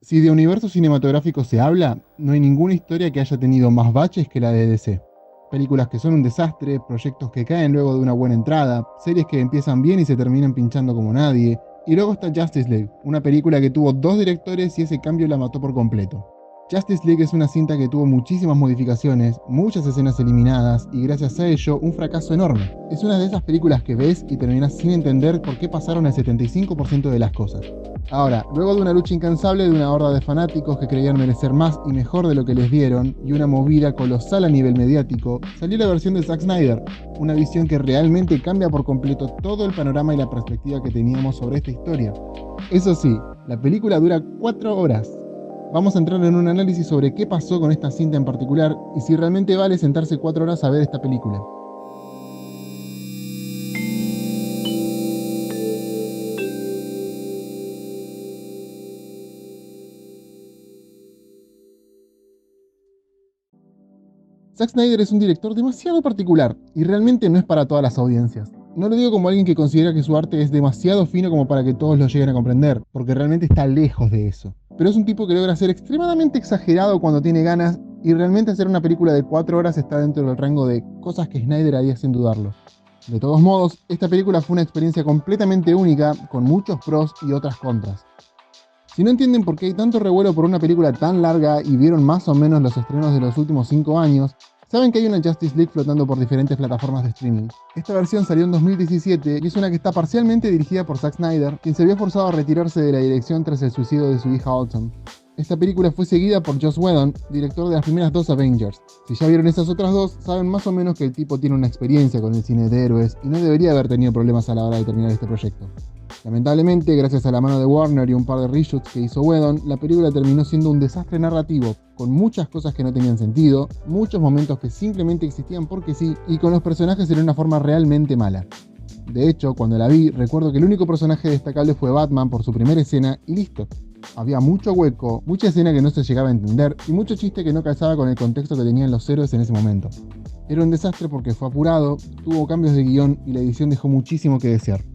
Si de universo cinematográfico se habla, no hay ninguna historia que haya tenido más baches que la de DC. Películas que son un desastre, proyectos que caen luego de una buena entrada, series que empiezan bien y se terminan pinchando como nadie. Y luego está Justice League, una película que tuvo dos directores y ese cambio la mató por completo. Justice League es una cinta que tuvo muchísimas modificaciones, muchas escenas eliminadas y gracias a ello un fracaso enorme. Es una de esas películas que ves y terminas sin entender por qué pasaron el 75% de las cosas. Ahora, luego de una lucha incansable de una horda de fanáticos que creían merecer más y mejor de lo que les dieron, y una movida colosal a nivel mediático, salió la versión de Zack Snyder, una visión que realmente cambia por completo todo el panorama y la perspectiva que teníamos sobre esta historia. Eso sí, la película dura 4 horas. Vamos a entrar en un análisis sobre qué pasó con esta cinta en particular y si realmente vale sentarse 4 horas a ver esta película. Zack Snyder es un director demasiado particular y realmente no es para todas las audiencias. No lo digo como alguien que considera que su arte es demasiado fino como para que todos lo lleguen a comprender, porque realmente está lejos de eso. Pero es un tipo que logra ser extremadamente exagerado cuando tiene ganas y realmente hacer una película de 4 horas está dentro del rango de cosas que Snyder haría sin dudarlo. De todos modos, esta película fue una experiencia completamente única, con muchos pros y otras contras. Si no entienden por qué hay tanto revuelo por una película tan larga y vieron más o menos los estrenos de los últimos 5 años, saben que hay una Justice League flotando por diferentes plataformas de streaming. Esta versión salió en 2017 y es una que está parcialmente dirigida por Zack Snyder, quien se vio forzado a retirarse de la dirección tras el suicidio de su hija Autumn. Esta película fue seguida por Joss Whedon, director de las primeras 2 Avengers. Si ya vieron esas otras dos, saben más o menos que el tipo tiene una experiencia con el cine de héroes y no debería haber tenido problemas a la hora de terminar este proyecto. Lamentablemente, gracias a la mano de Warner y un par de reshoots que hizo Whedon, la película terminó siendo un desastre narrativo, con muchas cosas que no tenían sentido, muchos momentos que simplemente existían porque sí, y con los personajes en una forma realmente mala. De hecho, cuando la vi, recuerdo que el único personaje destacable fue Batman por su primera escena y listo. Había mucho hueco, mucha escena que no se llegaba a entender y mucho chiste que no calzaba con el contexto que tenían los héroes en ese momento. Era un desastre porque fue apurado, tuvo cambios de guión y la edición dejó muchísimo que desear.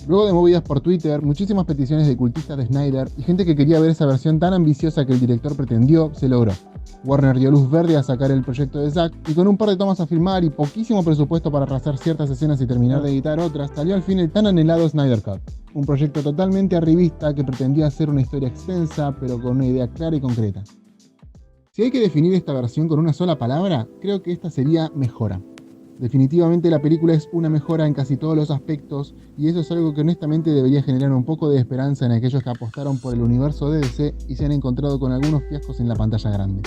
Luego de movidas por Twitter, muchísimas peticiones de cultistas de Snyder y gente que quería ver esa versión tan ambiciosa que el director pretendió, se logró. Warner dio luz verde a sacar el proyecto de Zack y con un par de tomas a filmar y poquísimo presupuesto para arrasar ciertas escenas y terminar de editar otras, salió al fin el tan anhelado Snyder Cut. Un proyecto totalmente arribista que pretendía hacer una historia extensa pero con una idea clara y concreta. Si hay que definir esta versión con una sola palabra, creo que esta sería mejora. Definitivamente la película es una mejora en casi todos los aspectos y eso es algo que honestamente debería generar un poco de esperanza en aquellos que apostaron por el universo de DC y se han encontrado con algunos fiascos en la pantalla grande.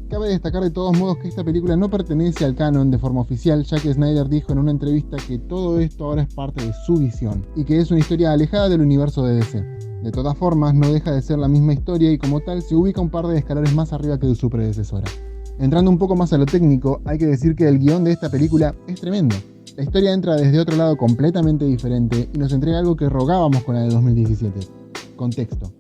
Cabe destacar de todos modos que esta película no pertenece al canon de forma oficial, ya que Snyder dijo en una entrevista que todo esto ahora es parte de su visión y que es una historia alejada del universo de DC. De todas formas, no deja de ser la misma historia y como tal se ubica un par de escalones más arriba que de su predecesora. Entrando un poco más a lo técnico, hay que decir que el guión de esta película es tremendo. La historia entra desde otro lado completamente diferente y nos entrega algo que rogábamos con la de 2017. Contexto.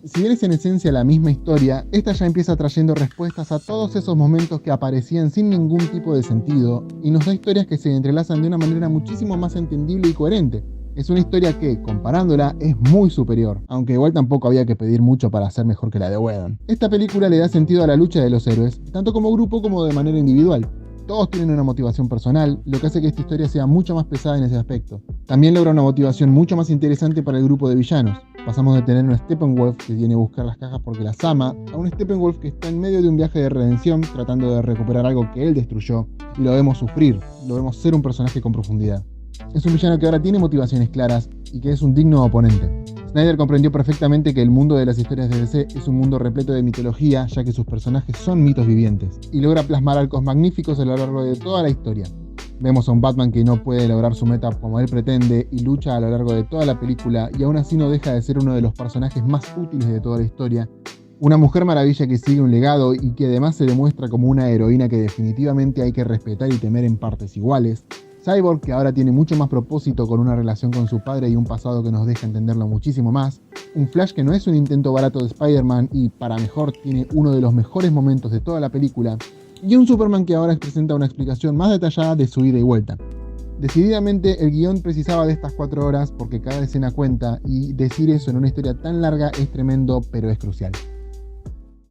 Si bien es en esencia la misma historia, esta ya empieza trayendo respuestas a todos esos momentos que aparecían sin ningún tipo de sentido y nos da historias que se entrelazan de una manera muchísimo más entendible y coherente. Es una historia que, comparándola, es muy superior, aunque igual tampoco había que pedir mucho para ser mejor que la de Whedon. Esta película le da sentido a la lucha de los héroes, tanto como grupo como de manera individual. Todos tienen una motivación personal, lo que hace que esta historia sea mucho más pesada en ese aspecto. También logra una motivación mucho más interesante para el grupo de villanos. Pasamos de tener un Steppenwolf que viene a buscar las cajas porque las ama, a un Steppenwolf que está en medio de un viaje de redención tratando de recuperar algo que él destruyó, y lo vemos sufrir, lo vemos ser un personaje con profundidad. Es un villano que ahora tiene motivaciones claras y que es un digno oponente. Snyder comprendió perfectamente que el mundo de las historias de DC es un mundo repleto de mitología, ya que sus personajes son mitos vivientes, y logra plasmar arcos magníficos a lo largo de toda la historia. Vemos a un Batman que no puede lograr su meta como él pretende y lucha a lo largo de toda la película y aún así no deja de ser uno de los personajes más útiles de toda la historia. Una Mujer Maravilla que sigue un legado y que además se demuestra como una heroína que definitivamente hay que respetar y temer en partes iguales. Cyborg, que ahora tiene mucho más propósito con una relación con su padre y un pasado que nos deja entenderlo muchísimo más. Un Flash que no es un intento barato de Spider-Man y, para mejor, tiene uno de los mejores momentos de toda la película. Y un Superman que ahora presenta una explicación más detallada de su ida y vuelta. Decididamente el guión precisaba de estas 4 horas porque cada escena cuenta y decir eso en una historia tan larga es tremendo, pero es crucial.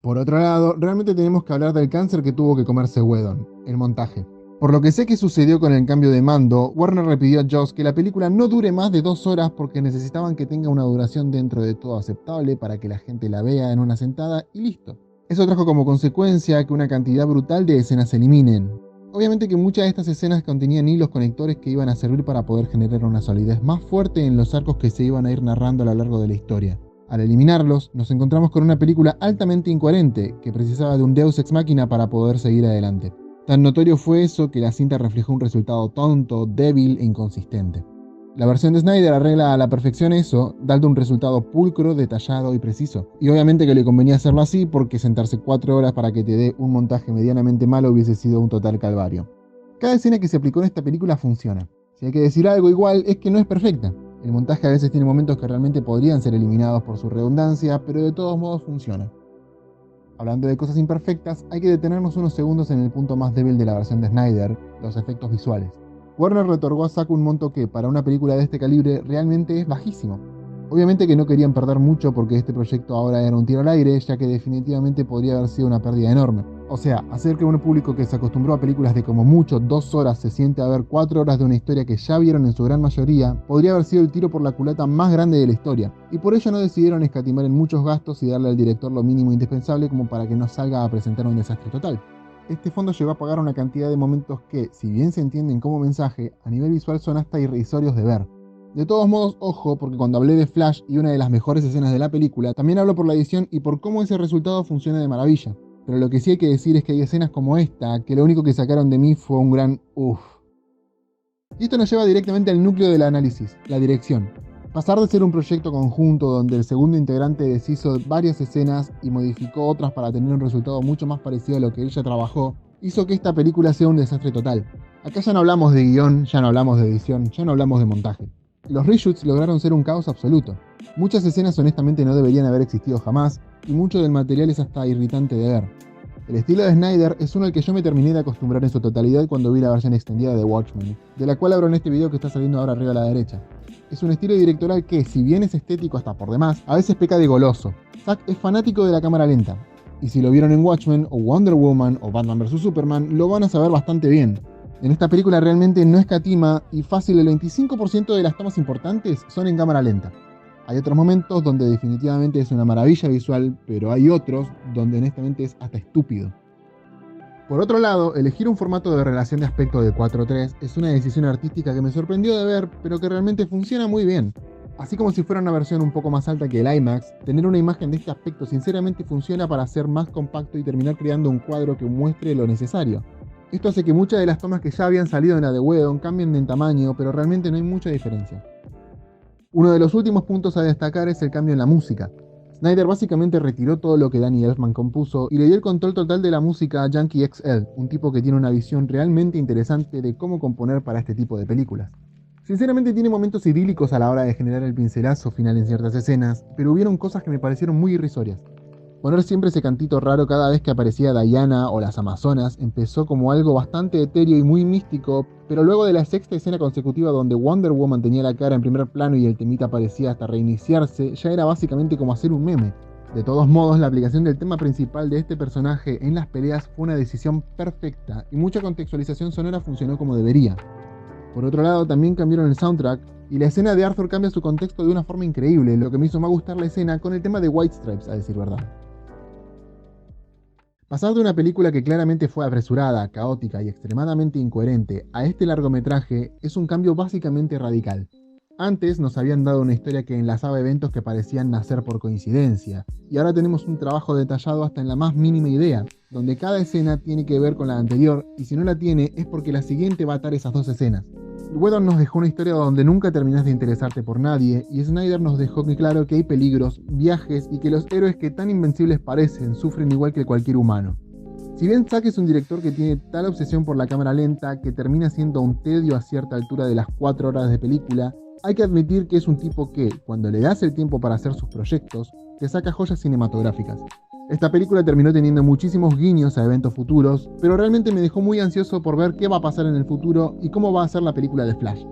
Por otro lado, realmente tenemos que hablar del cáncer que tuvo que comerse Whedon, el montaje. Por lo que sé que sucedió con el cambio de mando, Warner le pidió a Joss que la película no dure más de 2 horas porque necesitaban que tenga una duración dentro de todo aceptable para que la gente la vea en una sentada y listo. Eso trajo como consecuencia que una cantidad brutal de escenas se eliminen. Obviamente que muchas de estas escenas contenían hilos conectores que iban a servir para poder generar una solidez más fuerte en los arcos que se iban a ir narrando a lo largo de la historia. Al eliminarlos, nos encontramos con una película altamente incoherente que precisaba de un Deus Ex Machina para poder seguir adelante. Tan notorio fue eso que la cinta reflejó un resultado tonto, débil e inconsistente. La versión de Snyder arregla a la perfección eso, dando un resultado pulcro, detallado y preciso. Y obviamente que le convenía hacerlo así porque sentarse 4 horas para que te dé un montaje medianamente malo hubiese sido un total calvario. Cada escena que se aplicó en esta película funciona. Si hay que decir algo igual es que no es perfecta. El montaje a veces tiene momentos que realmente podrían ser eliminados por su redundancia, pero de todos modos funciona. Hablando de cosas imperfectas, hay que detenernos unos segundos en el punto más débil de la versión de Snyder, los efectos visuales. Warner le otorgó a Zack un monto que, para una película de este calibre, realmente es bajísimo. Obviamente que no querían perder mucho porque este proyecto ahora era un tiro al aire, ya que definitivamente podría haber sido una pérdida enorme. O sea, hacer que un público que se acostumbró a películas de como mucho 2 horas se siente a ver 4 horas de una historia que ya vieron en su gran mayoría, podría haber sido el tiro por la culata más grande de la historia, y por ello no decidieron escatimar en muchos gastos y darle al director lo mínimo indispensable como para que no salga a presentar un desastre total. Este fondo llegó a pagar una cantidad de momentos que, si bien se entienden como mensaje, a nivel visual son hasta irrisorios de ver. De todos modos, ojo, porque cuando hablé de Flash y una de las mejores escenas de la película, también hablo por la edición y por cómo ese resultado funciona de maravilla. Pero lo que sí hay que decir es que hay escenas como esta, que lo único que sacaron de mí fue un gran uff. Y esto nos lleva directamente al núcleo del análisis, la dirección. Pasar de ser un proyecto conjunto donde el segundo integrante deshizo varias escenas y modificó otras para tener un resultado mucho más parecido a lo que él ya trabajó, hizo que esta película sea un desastre total. Acá ya no hablamos de guión, ya no hablamos de edición, ya no hablamos de montaje. Los reshoots lograron ser un caos absoluto. Muchas escenas honestamente no deberían haber existido jamás, y mucho del material es hasta irritante de ver. El estilo de Snyder es uno al que yo me terminé de acostumbrar en su totalidad cuando vi la versión extendida de Watchmen, de la cual hablo en este video que está saliendo ahora arriba a la derecha. Es un estilo directoral que, si bien es estético hasta por demás, a veces peca de goloso. Zack es fanático de la cámara lenta, y si lo vieron en Watchmen, o Wonder Woman, o Batman vs Superman, lo van a saber bastante bien. En esta película realmente no escatima y fácil el 25% de las tomas importantes son en cámara lenta. Hay otros momentos donde definitivamente es una maravilla visual, pero hay otros donde honestamente es hasta estúpido. Por otro lado, elegir un formato de relación de aspecto de 4:3 es una decisión artística que me sorprendió de ver, pero que realmente funciona muy bien. Así como si fuera una versión un poco más alta que el IMAX, tener una imagen de este aspecto sinceramente funciona para ser más compacto y terminar creando un cuadro que muestre lo necesario. Esto hace que muchas de las tomas que ya habían salido en la de Whedon cambien en tamaño, pero realmente no hay mucha diferencia. Uno de los últimos puntos a destacar es el cambio en la música. Snyder básicamente retiró todo lo que Danny Elfman compuso y le dio el control total de la música a Junkie XL, un tipo que tiene una visión realmente interesante de cómo componer para este tipo de películas. Sinceramente tiene momentos idílicos a la hora de generar el pincelazo final en ciertas escenas, pero hubieron cosas que me parecieron muy irrisorias. Poner siempre ese cantito raro cada vez que aparecía Diana o las Amazonas empezó como algo bastante etéreo y muy místico, pero luego de la sexta escena consecutiva donde Wonder Woman tenía la cara en primer plano y el temita parecía hasta reiniciarse, ya era básicamente como hacer un meme. De todos modos, la aplicación del tema principal de este personaje en las peleas fue una decisión perfecta y mucha contextualización sonora funcionó como debería. Por otro lado, también cambiaron el soundtrack y la escena de Arthur cambia su contexto de una forma increíble, lo que me hizo más gustar la escena con el tema de White Stripes, a decir verdad. Pasar de una película que claramente fue apresurada, caótica y extremadamente incoherente a este largometraje es un cambio básicamente radical. Antes nos habían dado una historia que enlazaba eventos que parecían nacer por coincidencia, y ahora tenemos un trabajo detallado hasta en la más mínima idea, donde cada escena tiene que ver con la anterior, y si no la tiene es porque la siguiente va a atar esas dos escenas. Whedon nos dejó una historia donde nunca terminás de interesarte por nadie, y Snyder nos dejó claro que hay peligros, viajes y que los héroes que tan invencibles parecen sufren igual que cualquier humano. Si bien Zack es un director que tiene tal obsesión por la cámara lenta que termina siendo un tedio a cierta altura de las 4 horas de película, hay que admitir que es un tipo que, cuando le das el tiempo para hacer sus proyectos, te saca joyas cinematográficas. Esta película terminó teniendo muchísimos guiños a eventos futuros, pero realmente me dejó muy ansioso por ver qué va a pasar en el futuro y cómo va a ser la película de Flash.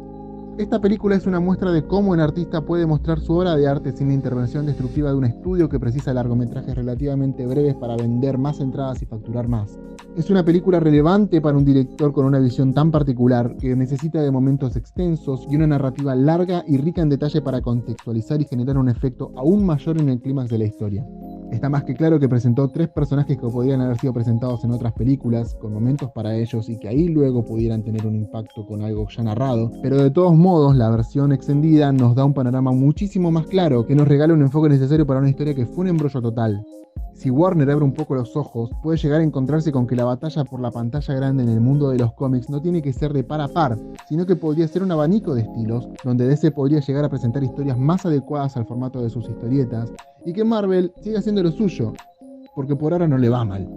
Esta película es una muestra de cómo un artista puede mostrar su obra de arte sin la intervención destructiva de un estudio que precisa largometrajes relativamente breves para vender más entradas y facturar más. Es una película relevante para un director con una visión tan particular, que necesita de momentos extensos y una narrativa larga y rica en detalle para contextualizar y generar un efecto aún mayor en el clímax de la historia. Está más que claro que presentó 3 personajes que podrían haber sido presentados en otras películas, con momentos para ellos y que ahí luego pudieran tener un impacto con algo ya narrado, pero de todos modos la versión extendida nos da un panorama muchísimo más claro, que nos regala un enfoque necesario para una historia que fue un embrollo total. Si Warner abre un poco los ojos, puede llegar a encontrarse con que la batalla por la pantalla grande en el mundo de los cómics no tiene que ser de par a par, sino que podría ser un abanico de estilos, donde DC podría llegar a presentar historias más adecuadas al formato de sus historietas, y que Marvel siga haciendo lo suyo, porque por ahora no le va mal.